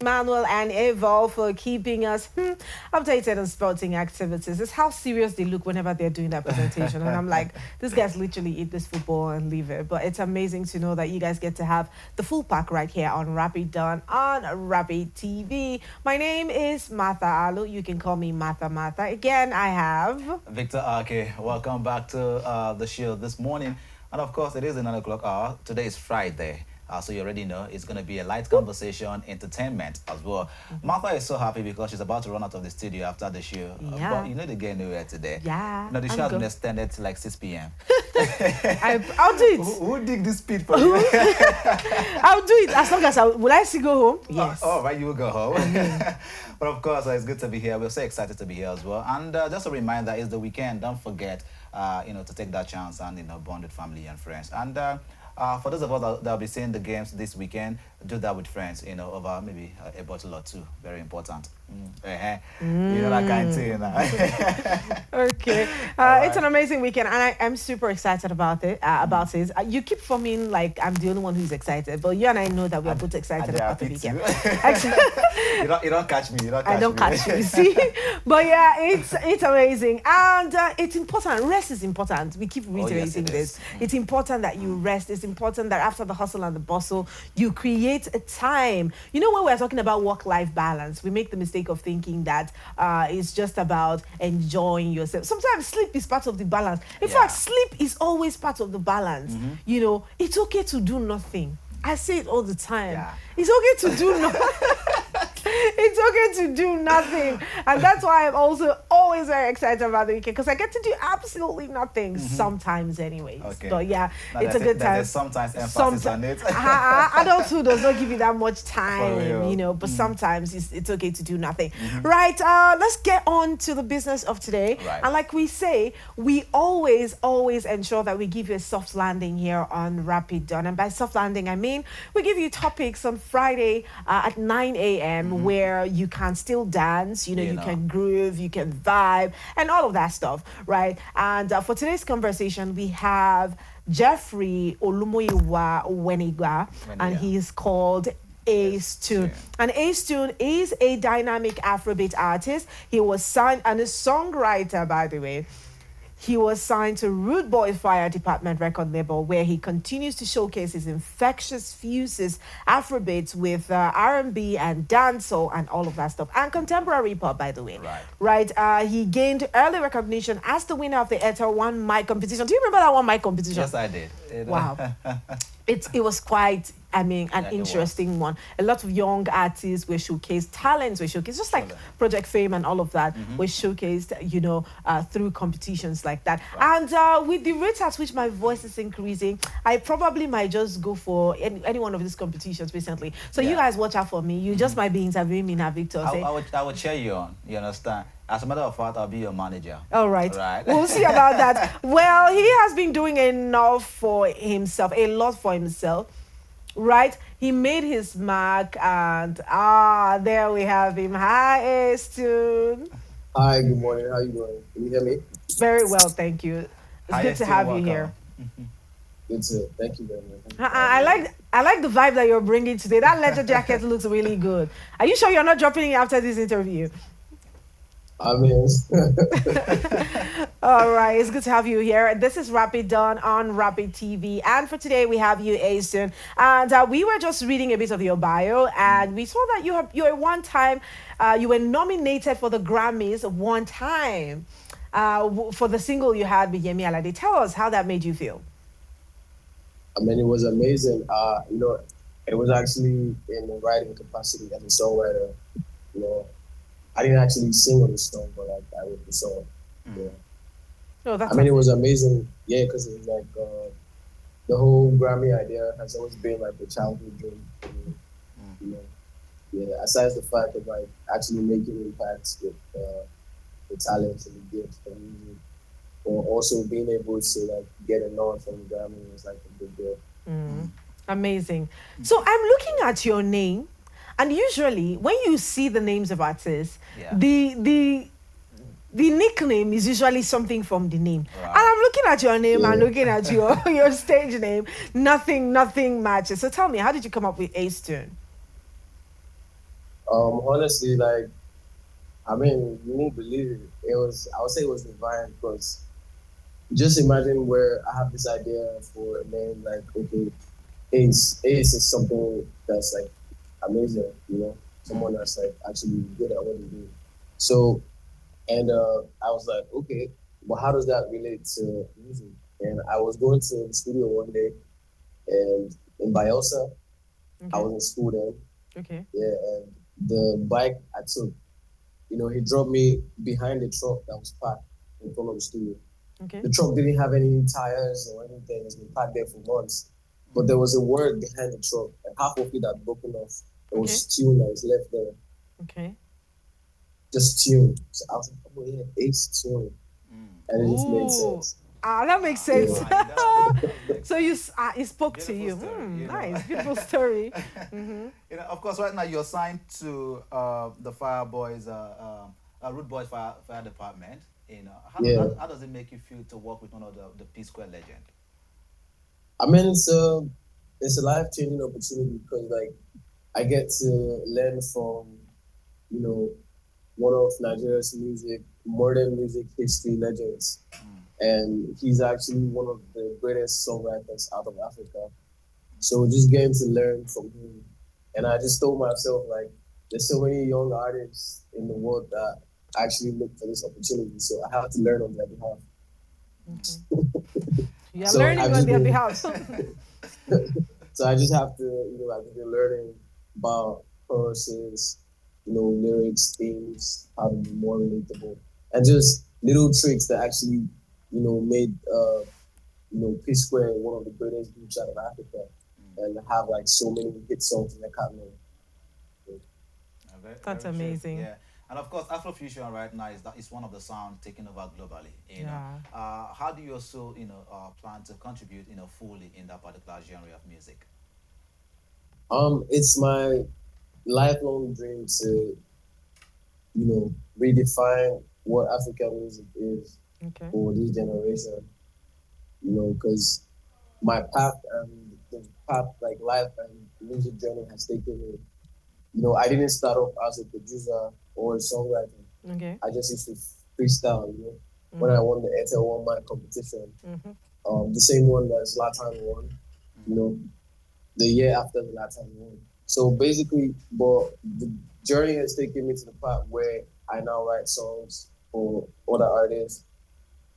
Manuel and Eval for keeping us updated on sporting activities. It's how serious they look whenever they're doing that presentation. And I'm like, these guys literally eat this football and leave it. But it's amazing to know that you guys get to have the full pack right here on Rapid Done on Rapid TV. My name is Martha Alu. You can call me Martha. Again, I have Victor Ake. Welcome back to the show this morning. And of course, it is the 9 o'clock hour. Today is Friday. So you already know it's going to be a light conversation, entertainment as well. Martha is so happy because she's about to run out of the studio after the show. Yeah. But you know to get nowhere today. Yeah. No, the show has been extended to like 6 p.m. I'll do it. Who dig this speed for you? I'll do it as long as will I still go home? Yes. Oh, right, you will go home. But of course, it's good to be here. We're so excited to be here as well. And just a reminder, it's the weekend. Don't forget, to take that chance and, bond with family and friends. And for those of us that will be seeing the games this weekend, do that with friends, over maybe a bottle or two. Very important. You know that kind of thing. Okay. Right. It's an amazing weekend, and I'm super excited about it. You keep forming like I'm the only one who's excited, but you and I know that we're both excited about the weekend. you don't catch me. I don't catch you. See, but yeah, it's amazing, and it's important. Rest is important. We keep reiterating this. It's important that you rest. It's important that after the hustle and the bustle, you create a time. When we're talking about work-life balance, we make the mistake of thinking that it's just about enjoying yourself. Sometimes sleep is part of the balance. In fact, sleep is always part of the balance. It's okay to do nothing. I say it all the time. Yeah. It's okay to do nothing. It's okay to do nothing. And that's why I'm also always very excited about the weekend, because I get to do absolutely nothing sometimes anyways. Okay. But yeah, Now, it's a good time. There's sometimes emphasis on it. Adulthood does not give you that much time, but sometimes it's okay to do nothing. Right, let's get on to the business of today. Right. And like we say, we always ensure that we give you a soft landing here on Rapid Done. And by soft landing, I mean we give you topics on Friday at 9 a.m. where you can still dance, you can groove, you can vibe, and all of that stuff, right? And for today's conversation, we have Jeffrey Olumoyiwa Wenigba, and he is called Acetune. And Acetune is a dynamic Afrobeat artist. He was signed, and a songwriter, by the way. He was signed to Rude Boy Fire Department record label, where he continues to showcase his infectious fuses Afrobeats with R&B and dancehall and all of that stuff, and contemporary pop, by the way. Right. He gained early recognition as the winner of the ETA One Mic competition. Do you remember that One Mic competition? Yes, I did. Wow. It was quite, an interesting one. A lot of young artists were showcased, talents were showcased, just like Project Fame and all of that were showcased, through competitions like that. Right. And with the rates at which my voice is increasing, I probably might just go for any one of these competitions recently. So you guys watch out for me. You just might be interviewing me now, Victor. I would cheer you on, you understand? As a matter of fact, I'll be your manager. All right. We'll see about that. Well, he has been doing enough for himself, a lot for himself, right? He made his mark, and there we have him. Hi, Acetune. Hi, good morning. How you doing? Can you hear me? Very well, thank you. It's good to have you here. Good to. Thank you very much. I like the vibe that you're bringing today. That leather jacket looks really good. Are you sure you're not dropping it after this interview? I mean, all right, it's good to have you here. This is Rapid Done on Rapid TV, and for today we have you, Acetune. And we were just reading a bit of your bio, and we saw that you were one time you were nominated for the Grammys one time for the single you had with Yemi Alade. Tell us how that made you feel. I mean, it was amazing. It was actually in the writing capacity as a songwriter. I didn't actually sing on the song, but I wrote the song. Yeah. Oh, that's it was amazing. Yeah, because it was like the whole Grammy idea has always been like a childhood dream for me. Yeah. Aside the fact of like actually making impacts with the talent and the gifts for music, or also being able to like get a nod from the Grammy was like a big deal. Amazing. So I'm looking at your name. And usually, when you see the names of artists, the nickname is usually something from the name. Right. And I'm looking at your name and looking at your stage name. Nothing matches. So tell me, how did you come up with Acetune? Honestly, like, I mean, you won't believe it. It was, I would say it was divine because just imagine where I have this idea for a name, like, okay, Ace is something that's like amazing, you know, Mm. someone that's like actually good at what they do. So, and I was like, okay, well, how does that relate to music? And I was going to the studio one day, and in Bielsa, I Okay. was in school then, Okay. yeah, and the bike I took, you know, he dropped me behind the truck that was parked in front of the studio. Okay. The truck didn't have any tires or anything. It's been parked there for months. But there was a word behind the truck, and half of it had broken off. There Okay. was tune that was left there, Okay. just tune. So I was like, oh yeah, Ace tune, Mm. and it just made Ooh. sense. Ah, that makes Yeah, sense. It does. It does make So sense. it spoke to Beautiful you. story, Hmm, you know. nice. Beautiful story. Mm-hmm. Of course, right now you're signed to the Fire Boys, Root Boys Fire Department. yeah. How does it make you feel to work with one of the P Square legend? I mean, it's a life changing opportunity because like I get to learn from you know one of Nigeria's modern music history legends, Mm. and he's actually one of the greatest songwriters out of Africa. So just getting to learn from him, and I just told myself like, there's so many young artists in the world that actually look for this opportunity, so I have to learn on their behalf. Okay. You are So learning I've on just their been, behalf. so I just have to, I've been learning about choruses, lyrics, themes, how to be more relatable, and just little tricks that actually, made P Square one of the greatest groups out of Africa, Mm. and have like so many hit songs in the catalog. Very, That's very true. amazing. Yeah. And of course, Afrofusion right now is one of the sounds taking over globally. Yeah. How do you also plan to contribute fully in that particular genre of music? It's my lifelong dream to, redefine what African music is Okay. for this generation. Because my path and the path like life and music journey has taken me. I didn't start off as a producer or a songwriter. Okay. I just used to freestyle. When I Mm-hmm. won the Airtel One Man competition, Mm-hmm. the same one that Zlatan won. You Mm. know, the year after Zlatan won. So basically, but the journey has taken me to the part where I now write songs for other artists.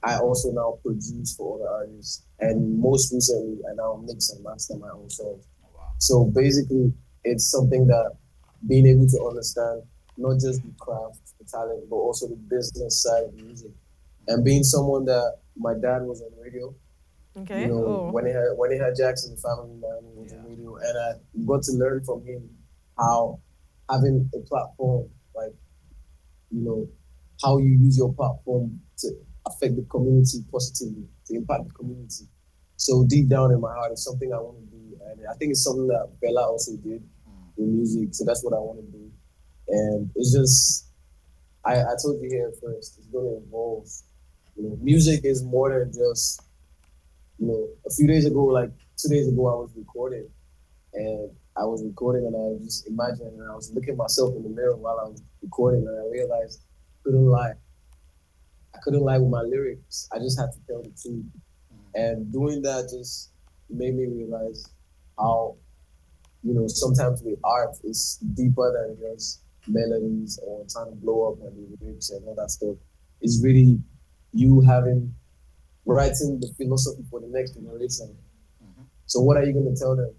I also now produce for other artists, and most recently, I now mix and master my own songs. Oh, wow. So basically, it's something that being able to understand not just the craft, the talent, but also the business side of music. And being someone that my dad was on radio, Okay. Oh. when he had Jackson, the family man, he was on Yeah. radio, and I got to learn from him how having a platform, like you know, how you use your platform to affect the community positively, to impact the community. So deep down in my heart, it's something I want to do, and I think it's something that Bella also did Mm. with music. So that's what I want to do, and it's just I told you here first, it's going to evolve. Music is more than just a few days ago, like 2 days ago, I was recording, and I was recording, and I was just imagining, and I was looking at myself in the mirror while I was recording, and I realized I couldn't lie. I couldn't lie with my lyrics. I just had to tell the truth. Mm. And doing that just made me realize how, sometimes with art is deeper than just melodies or trying to blow up on the lyrics and all that stuff. It's really you having writing the philosophy for the next generation. Mhm. So what are you gonna tell them?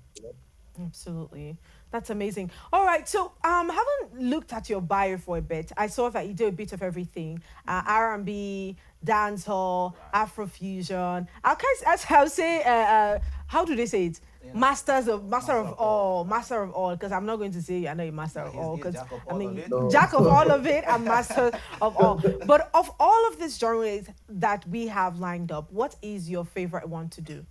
Absolutely. That's amazing. All right. So, haven't looked at your bio for a bit. I saw that you do a bit of everything. R&B, dancehall, Right. Afrofusion. I'll say, how do they say it? Master Master of of all. all, Right. master of all. Because I'm not going to say I know you're master No, of all. he's Because jack of I all of mean, it. No. jack of all of it and master of all. But of all of these genres that we have lined up, what is your favorite one to do?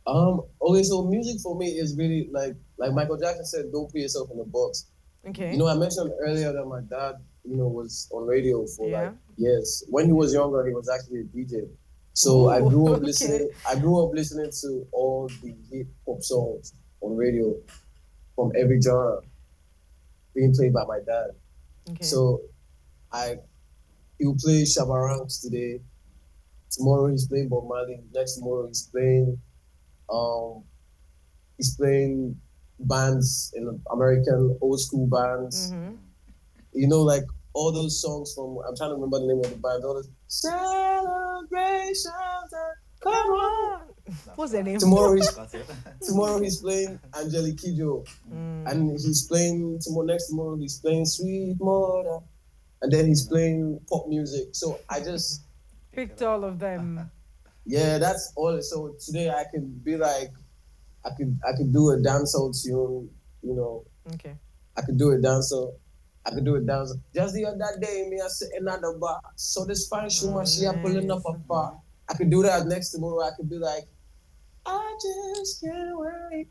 Okay, so music for me is really like Michael Jackson said, don't put yourself in a box. Okay. I mentioned earlier that my dad, was on radio for like Yeah. years. When he was younger, he was actually a DJ. So I Ooh. grew up Okay. listening. I grew up listening to all the hip hop songs on radio from every genre. being played by my dad. Okay. So I he will play Shabaranks today. Tomorrow he's playing Bob Marley. Next tomorrow um he's playing bands in American old school bands. Mm-hmm. You know, like all those songs from I'm trying to remember the name of the band. All those celebrations. Come Come on. on. That's What's the right. name? Got it. Tomorrow he's playing Angelique Kidjo. Mm. And he's playing tomorrow he's playing Sweet Mother. And then he's playing pop music. So I just Picked all of them. yeah, that's all. So today I could be like I could do a dancehall tune, you know. Okay. I could do a dancehall. I could do a dance. Just the other day, me I sit in at the bar. So this fine Oh, shoe she a pulling up nice. a bar. I could do that next tomorrow. I could be like, I just can't wait.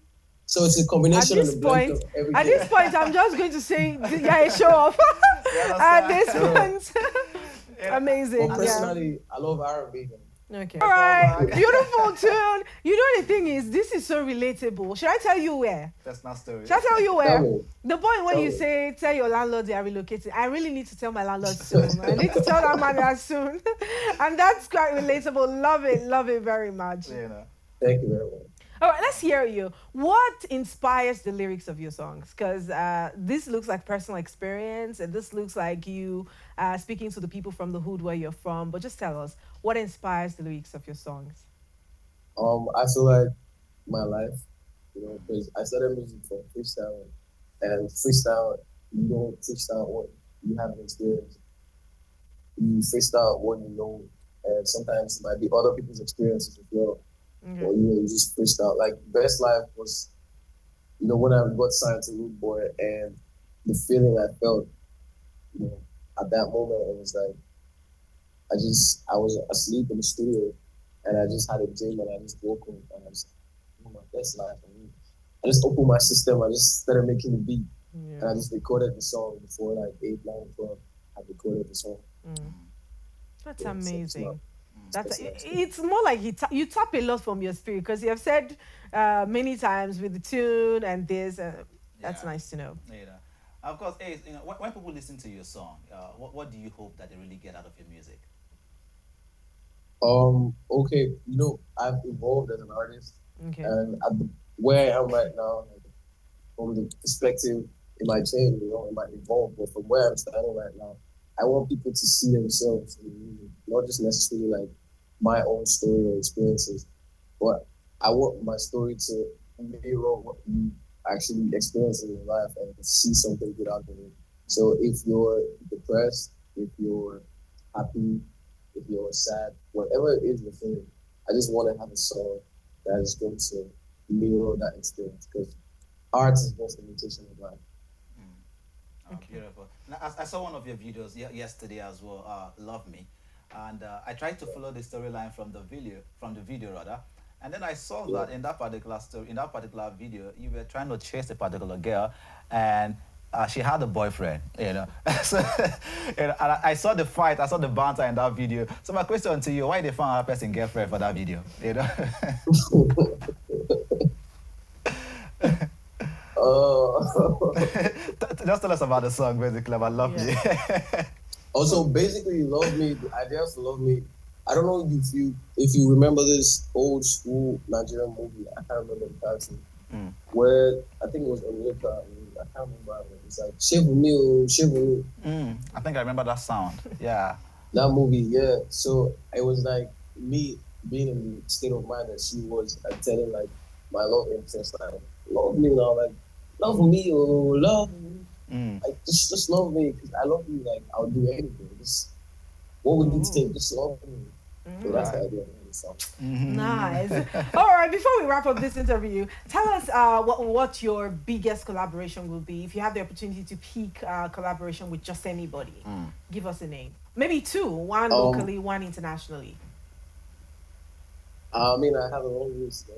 So it's a At combination of this the blend point, of at everything. this point, I'm just going to say, yeah, a show off. You At this understand? point, amazing. But Yeah. personally, I love R&B. Okay. All All right. right. Beautiful tune. You know the thing is, this is so relatable. Should I tell you where? That's not story. Should I tell you Tell where? me. The point when Tell you me. say tell your landlord they are relocating, I really need to tell my landlord soon. I need to tell that man that soon. And that's quite relatable. Love it very much. You know. Thank you very much. All right, let's hear you. What inspires the lyrics of your songs? Because this looks like personal experience, and this looks like you speaking to the people from the hood where you're from. But just tell us, what inspires the lyrics of your songs? I feel like my life, you know, because I started music from freestyle, and freestyle, you don't freestyle what you haven't experienced. You freestyle what you know, and sometimes it might be other people's experiences as well. Okay. Or you just freestyle. Like best life was, when I got signed to Root Boy, and the feeling I felt, at that moment, it was like I was asleep in the studio, and I just had a dream, and I just woke up, and I was like, oh, my best life. And I just opened my system, I just started making the beat, and I Yeah. just recorded the song before like 8, 9 o'clock. I recorded the song. Mm. That's Yeah, so amazing. That's it's it's more like you tap a lot from your spirit because you have said many times with the tune and this. That's Yeah. nice to know. You know. Of course, Ace, when people listen to your song, what do you hope that they really get out of your music? Okay, I've evolved as an artist, Okay. and where I am right now, like, from the perspective, it might change, it might evolve, but from where I'm standing right now, I want people to see themselves in the music, not just necessarily like my own story or experiences, but I want my story to mirror what you actually experience in your life and see something good out of it. So if you're depressed, if you're happy, if you're sad, whatever it is you're feeling, I just want to have a song that is going to mirror that experience, because art is just an imitation of life. Oh, beautiful. Now, I saw one of your videos yesterday as well, Love Me, and I tried to follow the storyline from the video rather, and then I saw that in that particular story, in that particular video, you were trying to chase a particular girl, and she had a boyfriend, so, and I saw the fight, I saw the banter in that video. So my question to you, why they found another person girlfriend for that video, Just tell us about the song, basically, about Love Me. Also, basically, Love Me, the idea for Love Me, I don't know if you remember this old school Nigerian movie, I can't remember the title, where I think it was America, I can't remember, it's like, Shiver Me, oh, Shiver Me. I think I remember that sound, yeah. That movie, yeah. So it was like me being in the state of mind that she was, telling like my love interest, like, love me now, like, love me, oh, love me. Like, just love me, because I love you, like, I'll do anything. Just, what would you take? Just love me. So that's the idea of the song. Nice. All right. Before we wrap up this interview, tell us what your biggest collaboration will be. If you have the opportunity to pick collaboration with just anybody, give us a name. Maybe two. One locally, one internationally. I mean, I have a long list.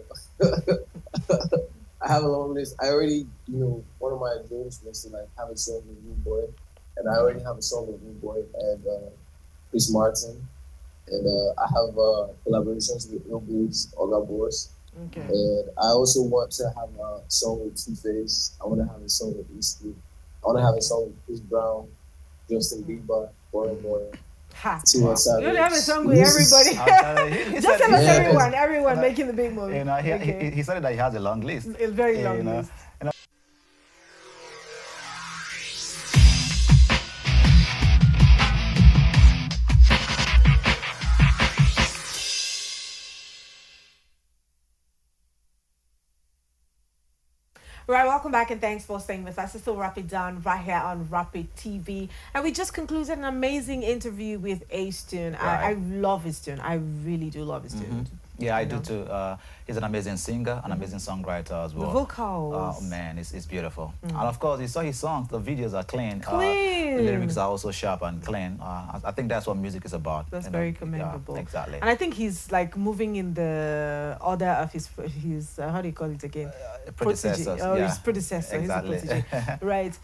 I have a long list. I already, one of my dreams was to like have a song with Rude Boy, and I already have a song with Rude Boy and Chris Martin, and I have collaborations with Ill Blues, Oga Boss, Okay. and I also want to have a song with Two Face. I want to have a song with Eastley. I I want to have a song with Chris Brown, Justin Bieber, Boy, Ha. Tiwa You don't have a Savage. song with This is everybody. He Just said, tell us yeah, cause everyone making the big movie. he said that he has a long list. A very You long know, list. Right, welcome back and thanks for staying with us. It's still Rapid Down right here on Rapid TV. And we just concluded an amazing interview with Acetune. I Right. love Acetune. I really do love Acetune. Yeah, I You do know? too. He's an amazing singer, an amazing songwriter as The well. vocals. Oh man, it's beautiful. And of course, you saw his songs. The videos are clean. The Clean. lyrics are also sharp and clean. I think that's what music is about. That's you know? very Yeah, commendable. exactly. And I think he's like moving in the order of his how do you call it again? Predecessors. Protege. Oh, Yeah, his predecessor. exactly. He's a protege. Right.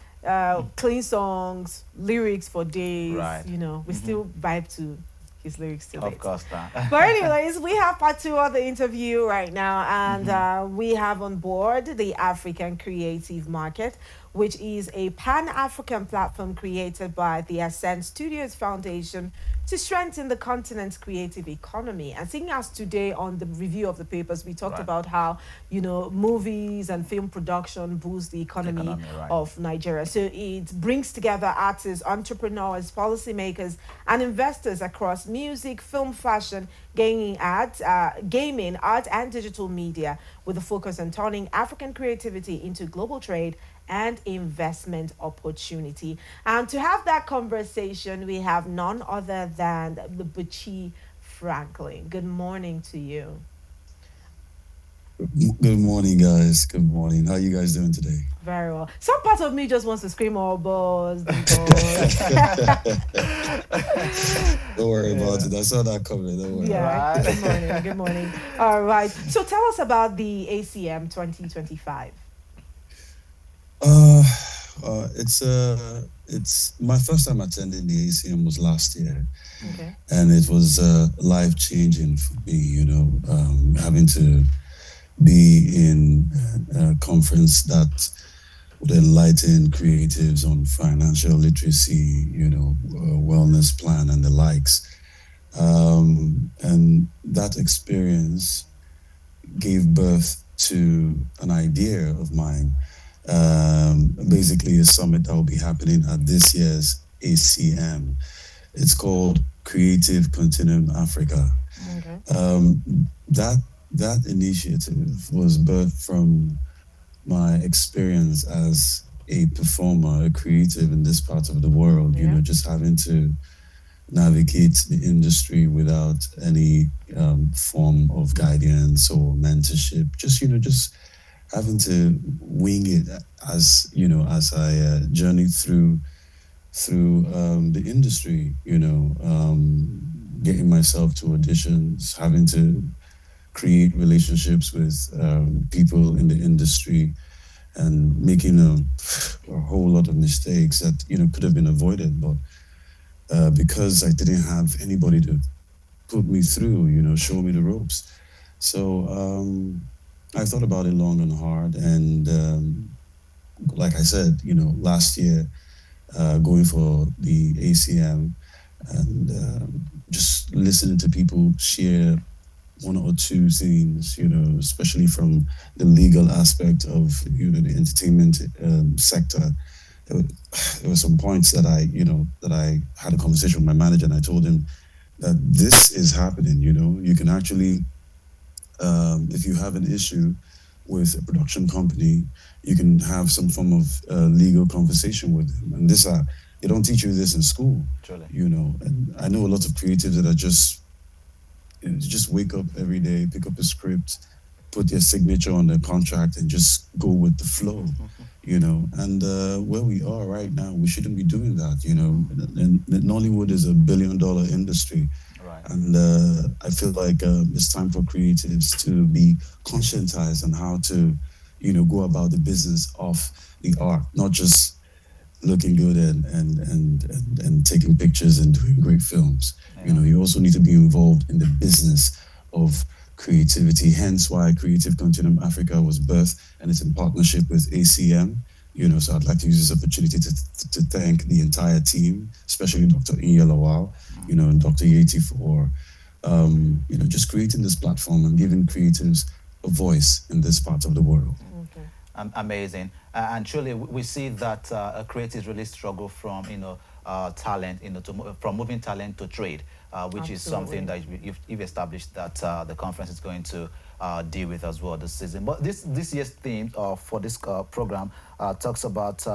Clean songs, lyrics for days. Right. You know, we still vibe to his lyrics till Of date. course, that. But anyways, we have part two of the interview right now, and we have on board the African Creative Market, which is a Pan-African platform created by the Ascent Studios Foundation to strengthen the continent's creative economy. And seeing us today on the review of the papers, we talked Right. about how, you know, movies and film production boost the economy, Right. of Nigeria. So it brings together artists, entrepreneurs, policymakers, and investors across music, film, fashion, gaming, gaming, art, and digital media, with a focus on turning African creativity into global trade and investment opportunity. And to have that conversation, we have none other than the Bucci Franklin. Good morning to you. Good morning, guys. Good morning. How you guys doing today? Very well. Some part of me just wants to scream, "Oh, boss, the Don't worry about it. I saw that coming. Don't worry. Yeah. Right. Good morning. Good morning. All right. So tell us about the ACM 2025. Uh, it's my first time attending the ACM was last year, Okay. and it was life changing for me. You know, having to be in a conference that would enlighten creatives on financial literacy, you know, wellness plan and the likes. And that experience gave birth to an idea of mine, basically a summit that will be happening at this year's ACM. It's called Creative Continuum Africa. Okay. That initiative was birthed from my experience as a performer, a creative in this part of the world. You Yeah. know, just having to navigate the industry without any form of guidance or mentorship. Just having to wing it as as I journey through the industry. Getting myself to auditions, having to create relationships with people in the industry, and making a whole lot of mistakes that could have been avoided, but because I didn't have anybody to put me through, show me the ropes. So I thought about it long and hard, and like I said, last year, going for the ACM, and just listening to people share one or two things, especially from the legal aspect of the entertainment sector. There were some points that I had a conversation with my manager, and I told him that this is happening. You can actually, if you have an issue with a production company, you can have some form of legal conversation with them. And they don't teach you this in school. Truly. And I know a lot of creatives that are just wake up every day, pick up a script, put their signature on the contract, and just go with the flow. And where we are right now, we shouldn't be doing that. And Nollywood is a billion-dollar industry. Right. And I feel like it's time for creatives to be conscientized on how to, go about the business of the art, not just looking good and taking pictures and doing great films. Yeah. You also need to be involved in the business of creativity. Hence why Creative Continuum Africa was birthed, and it's in partnership with ACM. So I'd like to use this opportunity to thank the entire team, especially Dr. Inyelawal, and Dr. Yeti for, just creating this platform and giving creatives a voice in this part of the world. Okay. Amazing. And truly, we see that creatives really struggle from, talent, from moving talent to trade, which is something that you've established that the conference is going to deal with as well this season. But this year's theme for this program talks about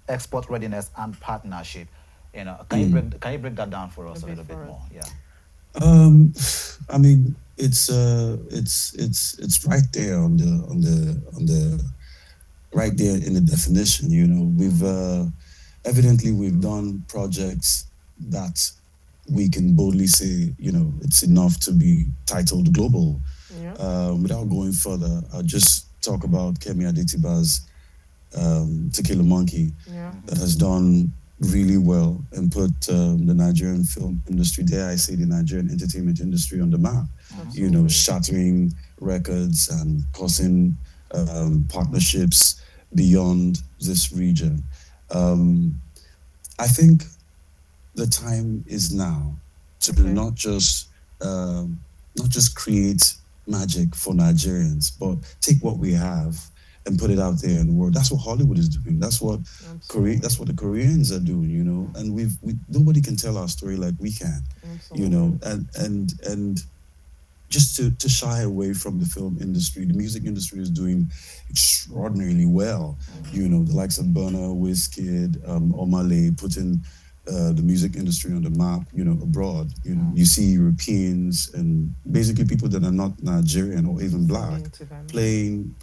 export readiness and partnership. Can you break that down for us a little bit more? Yeah. I mean, it's right there on the right there in the definition. We've evidently we've done projects that we can boldly say, it's enough to be titled global. Yeah. Without going further, I'll just talk about Kemi Adetiba's Tequila Monkey Yeah. that has done really well and put the Nigerian film industry, dare I say the Nigerian entertainment industry, on the map. Shattering records and causing partnerships beyond this region. I think the time is now to not just create magic for Nigerians, but take what we have and put it out there in the world. That's what Hollywood is doing. That's what that's what the Koreans are doing. And we nobody can tell our story like we can. And just to shy away from the film industry, the music industry is doing extraordinarily well. The likes of Burna, Wizkid, Omale putting the music industry on the map, abroad. You see Europeans and basically people that are not Nigerian or even black playing,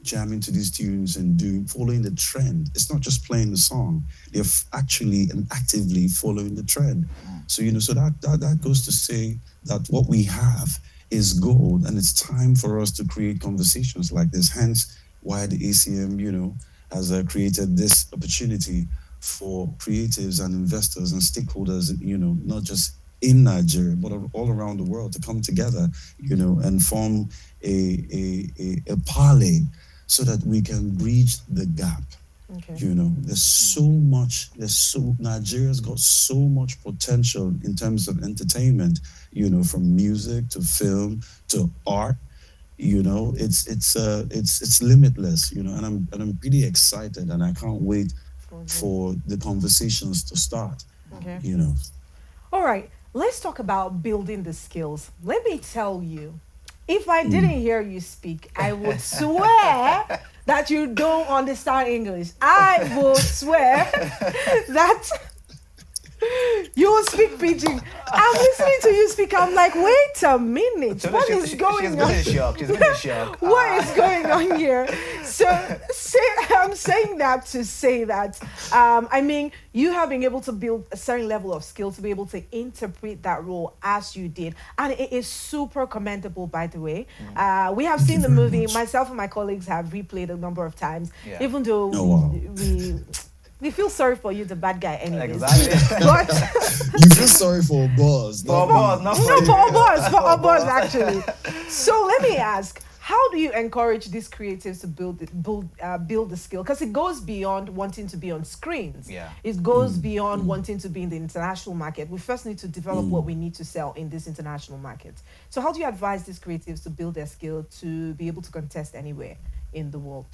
jamming to these tunes and following the trend. It's not just playing the song; they're actually and actively following the trend. So so that goes to say that what we have is gold, and it's time for us to create conversations like this. Hence, why the ACM, has created this opportunity for creatives and investors and stakeholders, not just in Nigeria but all around the world to come together, and form a parlay so that we can bridge the gap. Okay. Nigeria's got so much potential in terms of entertainment, from music to film to art. It's limitless, and I'm pretty excited, and I can't wait for the conversations to start. Okay. All right, let's talk about building the skills. Let me tell you, if I didn't hear you speak, I would swear that you don't understand English. I would swear that you will speak pidgin. I'm listening to you speak. I'm like, wait a minute. What is going on? She's been in shock. What is going on here? So I'm saying that to say that, you have been able to build a certain level of skill to be able to interpret that role as you did. And it is super commendable, by the way. We have seen the movie. Myself and my colleagues have replayed a number of times, even though we feel sorry for you, the bad guy, anyways. Exactly. But You feel sorry for a boss. For a boss, actually. So let me ask, how do you encourage these creatives to build the skill? Because it goes beyond wanting to be on screens. Yeah. It goes beyond wanting to be in the international market. We first need to develop what we need to sell in this international market. So how do you advise these creatives to build their skill to be able to contest anywhere in the world?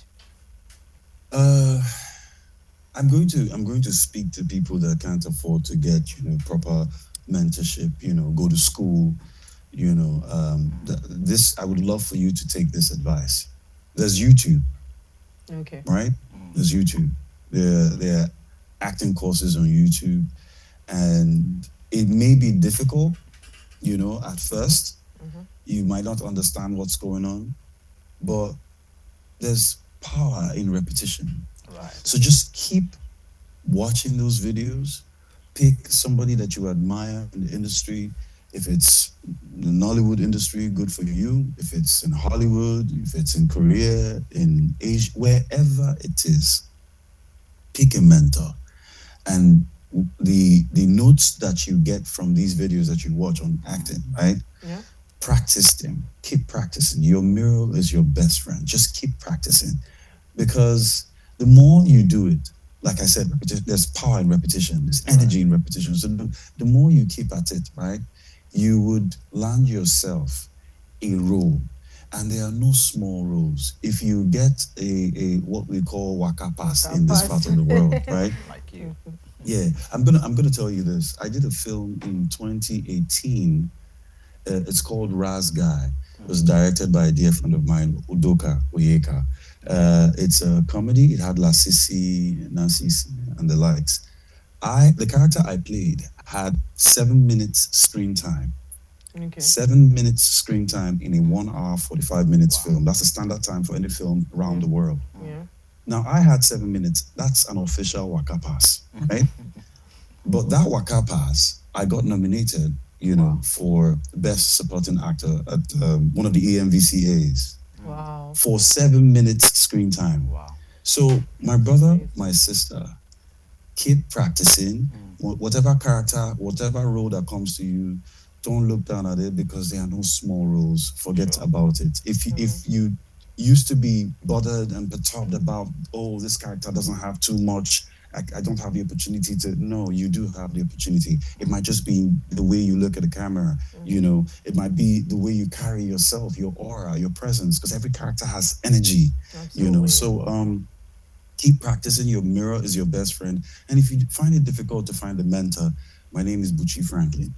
I'm going to speak to people that can't afford to get proper mentorship, go to school, this I would love for you to take this advice. There's YouTube. Okay. Right? There's YouTube. There are acting courses on YouTube, and it may be difficult, at first. You might not understand what's going on, but there's power in repetition. Right. So just keep watching those videos. Pick somebody that you admire in the industry. If it's the Nollywood industry, good for you. If it's in Hollywood, if it's in Korea, in Asia, wherever it is, pick a mentor. And the notes that you get from these videos that you watch on acting, right? Yeah. Practice them. Keep practicing. Your mirror is your best friend. Just keep practicing. Because the more you do it, like I said, there's power in repetition, there's energy in repetition. So the more you keep at it, right, you would land yourself a role. And there are no small roles. If you get a what we call waka pass in this part of the world, right? Like you. Yeah, I'm gonna tell you this. I did a film in 2018. It's called Raz Guy. It was directed by a dear friend of mine, Udoka Oyeka. It's a comedy. It had Lasisi, Nancy, and the likes. The character I played had 7 minutes screen time. Okay. 7 minutes screen time in a 1 hour 45 minutes film. That's a standard time for any film around the world. Yeah. Now I had 7 minutes. That's an official waka pass, right? But that waka pass, I got nominated, for best supporting actor at one of the EMVCAs. Wow. For 7 minutes screen time. Wow. So my brother, my sister, keep practicing. Whatever character, whatever role that comes to you, don't look down at it because there are no small roles. Forget about it. If you used to be bothered and perturbed about, oh, this character doesn't have too much, I don't have the opportunity to. No, you do have the opportunity. It might just be the way you look at the camera, it might be the way you carry yourself, your aura, your presence, because every character has energy, So keep practicing. Your mirror is your best friend. And if you find it difficult to find a mentor, my name is Bucci Franklin.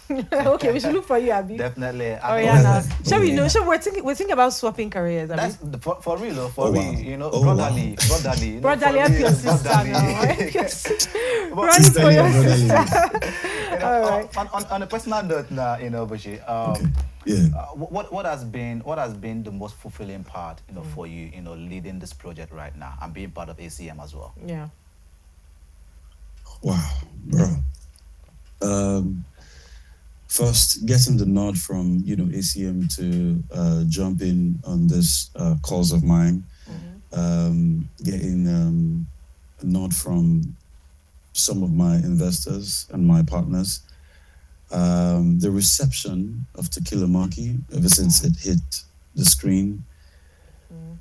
Okay, we should look for you, Abby. Definitely. Oh yeah, now. Shall we know? We're thinking about swapping careers. Abby. That's for real, for wow. real. Oh, brotherly, wow. brotherly. Brotherly, help your sister now. Run Sister, for your brotherly. sister. All right. On a personal note now, Bucci, Okay. Yeah. what has been the most fulfilling part, for you, leading this project right now and being part of ACM as well? Yeah. Wow, bro. First, getting the nod from ACM to jump in on this cause of mine, getting a nod from some of my investors and my partners, the reception of Tequila Monkey ever since it hit the screen,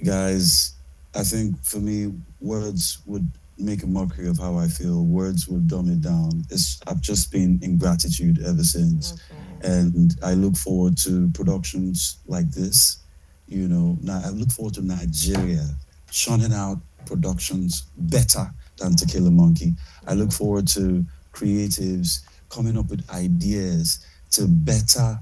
guys. I think for me, words would make a mockery of how I feel. Words will dumb it down. I've just been in gratitude ever since. And I look forward to productions like this. Now I look forward to Nigeria churning out productions better than Tequila Monkey. I look forward to creatives coming up with ideas to better,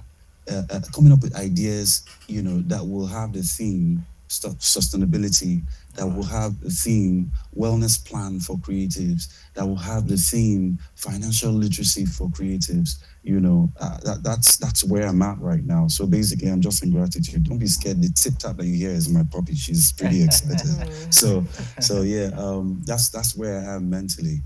coming up with ideas, that will have the theme sustainability, that will have the theme wellness plan for creatives, that will have the theme financial literacy for creatives. That's where I'm at right now. So basically, I'm just in gratitude. Don't be scared. The tip tap that you hear is my puppy. She's pretty excited. so yeah, that's where I am mentally.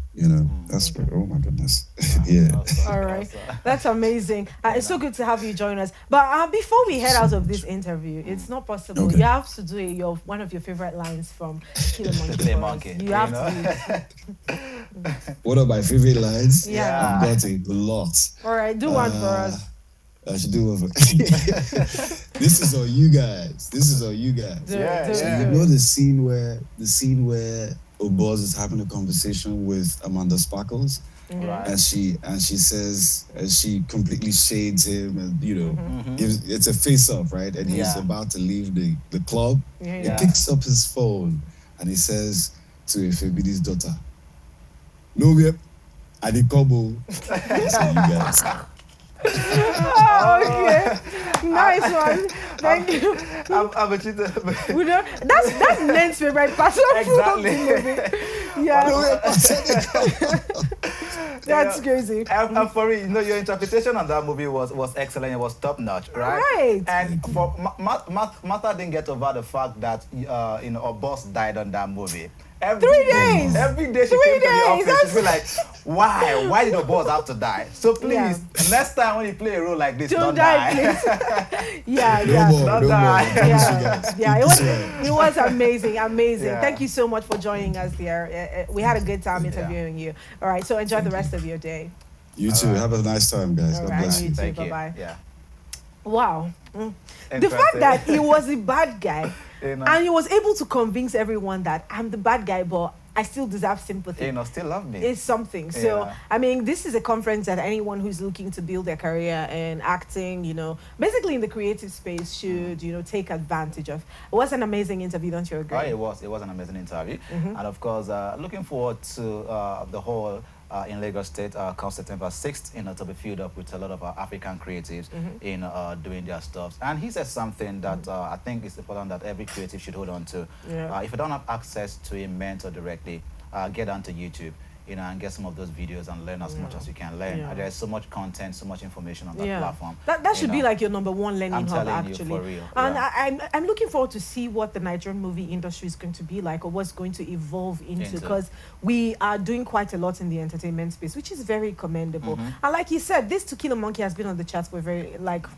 That's where. Oh my goodness. Yeah. All right, that's amazing. It's so good to have you join us. But before we head out of this interview, it's not possible. Okay. You have to do one of your favorite lines from Tequila Monkey. You have to. One of my favorite lines. Yeah. I've got a lot. All right, do one for us. I should do one for. This is all you guys. So you know the scene where Oboz is having a conversation with Amanda Sparkles, Right. and she says, she completely shades him, and it's a face off, right? And he's about to leave the club. He picks up his phone and he says to Efebidi's daughter, "No, we I did Kobo." That's all you guys. Okay, nice one. Thank you. That's Nen's favorite part of Exactly. the movie. Yeah, that's crazy. And for me, your interpretation on that movie was excellent. It was top notch, right? Right. And for Martha didn't get over the fact that her boss died on that movie. Every 3 days. Every day she 3 came to the days. office, she'd be like, "Why? Why did the boss have to die?" So please, next time when you play a role like this, don't die. Please. Yeah. Don't die. It was amazing. Yeah. Thank you so much for joining us here. We had a good time interviewing you. All right, so enjoy the rest of your day. You too. Have a nice time, guys. God bless you. You too. Thank you. Bye-bye. Yeah. Wow. The fact that he was a bad guy You know. And he was able to convince everyone that I'm the bad guy, but I still deserve sympathy. You know, still love me. It's something. So, Yeah. I mean, this is a conference that anyone who's looking to build their career in acting, you know, basically in the creative space should, you know, take advantage of. It was an amazing interview, don't you agree? Oh, it was an amazing interview. And of course, looking forward to the whole in Lagos State come September 6th, you know, to be filled up with a lot of African creatives in doing their stuff. And he said something that I think is important that every creative should hold on to. Yeah. If you don't have access to a mentor directly, get onto YouTube, you know, and get some of those videos and learn as much as you can learn. Yeah. There's so much content, so much information on that platform. That should you be know. like your number one learning I'm hub, telling you, actually. for real, And yeah. I'm looking forward to see what the Nigerian movie industry is going to be like, or what's going to evolve into, because we are doing quite a lot in the entertainment space, which is very commendable. And like you said, this To Kill a Monkey has been on the charts for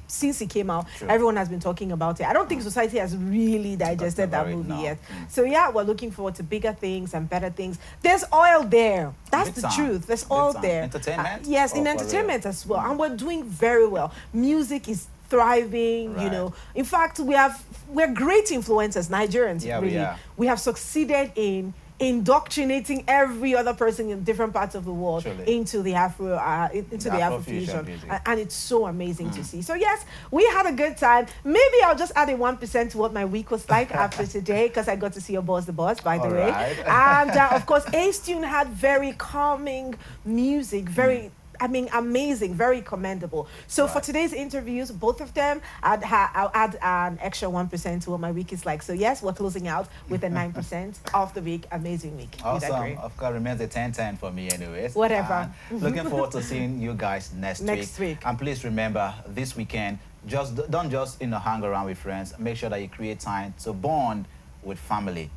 since it came out. True. Everyone has been talking about it. I don't think society has really digested that movie yet. So yeah, we're looking forward to bigger things and better things. There's oil there. That's Big the time. truth. There's Big oil time. there. Entertainment? Yes, Oh, in for entertainment real. as well. And we're doing very well. Music is thriving, you Right. know. In fact, we're great influencers, Nigerians, Yeah, we really. are. We have succeeded in indoctrinating every other person in different parts of the world Truly. into the into the Afrofusion Afrofusion, music. and it's so amazing to see. So yes, we had a good time. Maybe I'll just add a 1% to what my week was like after today, because I got to see your boss, the boss, by the way. Alright. And of course, Acetune had very calming music, very amazing, very commendable. So for Right. today's interviews, both of them, I'll add an extra 1% to what my week is like. So yes, we're closing out with a 9% of the week. Amazing week. You'd agree? Awesome. Of course, remains a 10-10 for me anyways. Whatever. And looking forward to seeing you guys next week. And please remember, this weekend, don't just hang around with friends. Make sure that you create time to bond with family.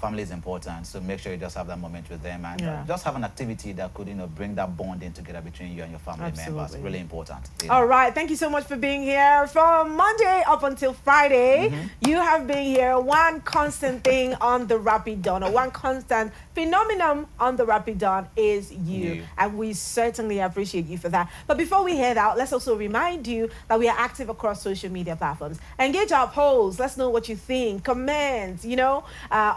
Family is important, so make sure you just have that moment with them and just have an activity that could bring that bonding together between you and your family members. Really important. All right, thank you so much for being here. From Monday up until Friday, you have been here. One constant thing on the Rapid Dawn, or one constant phenomenon on the Rapid Dawn is you. And we certainly appreciate you for that. But before we head out, let's also remind you that we are active across social media platforms. Engage our polls. Let's know what you think. Comment,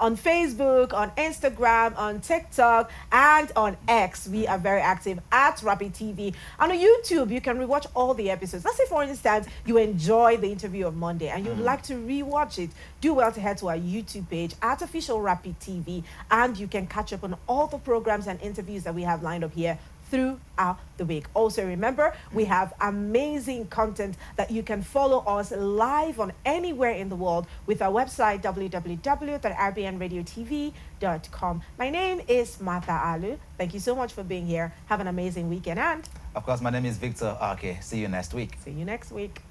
on Facebook, on Instagram, on TikTok, and on X. We are very active at Rapid TV. And on YouTube, you can rewatch all the episodes. Let's say, for instance, you enjoy the interview of Monday and you'd like to rewatch it. Do well to head to our YouTube page at Official Rapid TV, and you can catch up on all the programs and interviews that we have lined up here throughout the week. Also remember, we have amazing content that you can follow us live on anywhere in the world with our website www.rbnradiotv.com. My name is Martha Alu. Thank you so much for being here. Have an amazing weekend, and of course, my name is Victor. Okay, see you next week. See you next week.